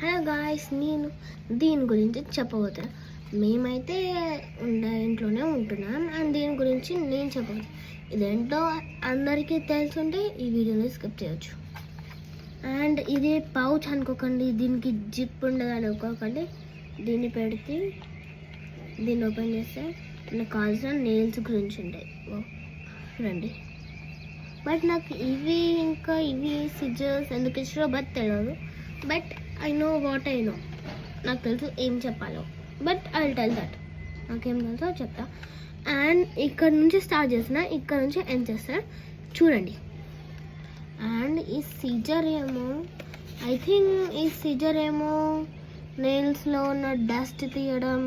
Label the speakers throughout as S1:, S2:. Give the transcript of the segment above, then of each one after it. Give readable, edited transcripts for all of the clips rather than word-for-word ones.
S1: Hello guys, నేను దీని గురించి చెప్పబోతున్నా. మేమైతే ఇంట్లోనే ఉంటున్నాం అండ్ దీని గురించి నేను చెప్పబోతున్నా. ఇదేంటో అందరికీ తెలుసుంటే ఈ వీడియోని స్కిప్ చేయొచ్చు. అండ్ ఇది పౌచ్ అనుకోకండి, దీనికి జిప్ ఉండదు అనుకోకండి. దీన్ని పెడితే దీన్ని ఓపెన్ చేస్తే నాకు కావాల్సిన నెయిల్స్ గురించి ఉంటాయి. రండి. బట్ నాకు ఇవి సిజర్స్ ఎందుకు ఇష్టమో బట్ తెలియదు. But I know what I know. నాకు తెలుసు ఏం చెప్పాలో. But I will tell that. నాకేం తెలుసో చెప్తా. అండ్ ఇక్కడ నుంచి స్టార్ట్ చేసిన, ఇక్కడ నుంచి ఎండ్ చేస్తాను, చూడండి. అండ్ ఈ సిజర్ ఏమో ఐ థింక్ ఈ సిజర్ ఏమో నెయిల్స్లో ఉన్న డస్ట్ తీయడం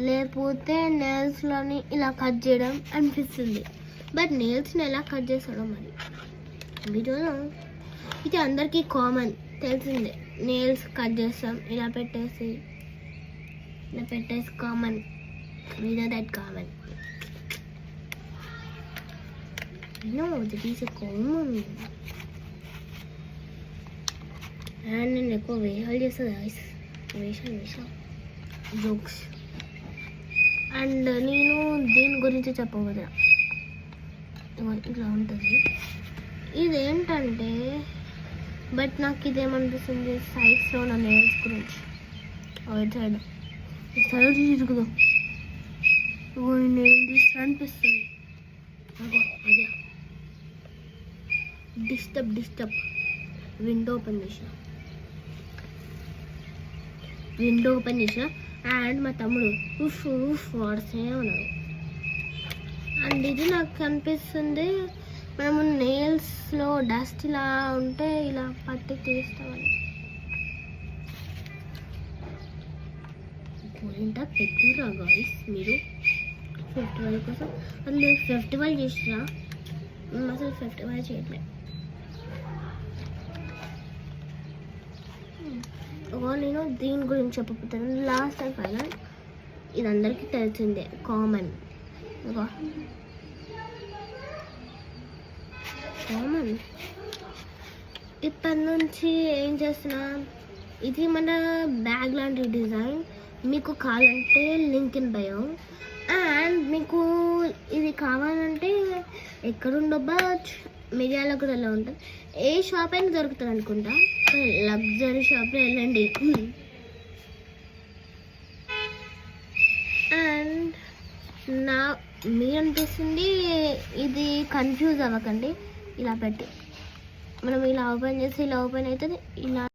S1: లేకపోతే నెయిల్స్లోని ఇలా కట్ చేయడం అనిపిస్తుంది. బట్ నెయిల్స్ని ఎలా కట్ చేస్తాడో మరి వీడియోలో. ఇది అందరికీ కామన్ తెలిసిందే. నెయిల్స్ కట్ చేస్తాం ఇలా పెట్టేసి కామన్. వినో that common. No, this is a common. And నేను ఎక్కువ వేషాలు చేస్తాను గాయ్స్. వేషాలు జోక్స్. అండ్ నేను దీని గురించి చెప్పబోతున్నా. ఇట్లా ఉంటుంది. ఇదేంటంటే బట్ నాకు ఇదేమనిపిస్తుంది, సైడ్స్లో ఉన్న నెయిల్స్ గురించి. సైడ్ తిరుగుదాం. నెయిల్ తీసి అనిపిస్తుంది. అదే డిస్టర్బ్. విండో ఓపెన్ చేసిన అండ్ మా తమ్ముడు ఉఫ్ వాడుతూనే ఉన్నాడు. అండ్ ఇది నాకు కనిపిస్తుంది, మనము నెయిల్స్లో డస్ట్ ఇలా ఉంటే ఇలా పట్టి తీస్తామని. పోయింటా పెట్టురా గాయ్స్ మీరు ఫెస్టివల్ కోసం. అది నేను ఫెస్టివల్ చేసినా, అసలు ఫెస్టివల్ చేయట్లేదు. నేను దీని గురించి చెప్పబోతాను. లాస్ట్ అండ్ ఫైనల్, ఇది అందరికీ తెలిసిందే, కామన్. ఇప్పటి నుంచి ఏం చేస్తున్నా, ఇది మన బ్యాగ్ లాంటి డిజైన్. మీకు కావాలంటే లింక్ ఇన్ బయో. అండ్ మీకు ఇది కావాలంటే ఎక్కడుండబ్బా, మిర్యాలగూడలో ఉంటుంది. ఏ షాప్ అయినా దొరుకుతుంది అనుకుంటా. లగ్జరీ షాప్లో వెళ్ళండి. అండ్ మీరు అనిపిస్తుంది ఇది కన్ఫ్యూజ్ అవ్వకండి. ఇలా పెట్టి మనం ఇలా ఓపెన్ చేసి ఇలా ఓపెన్ అవుతుంది. ఇలా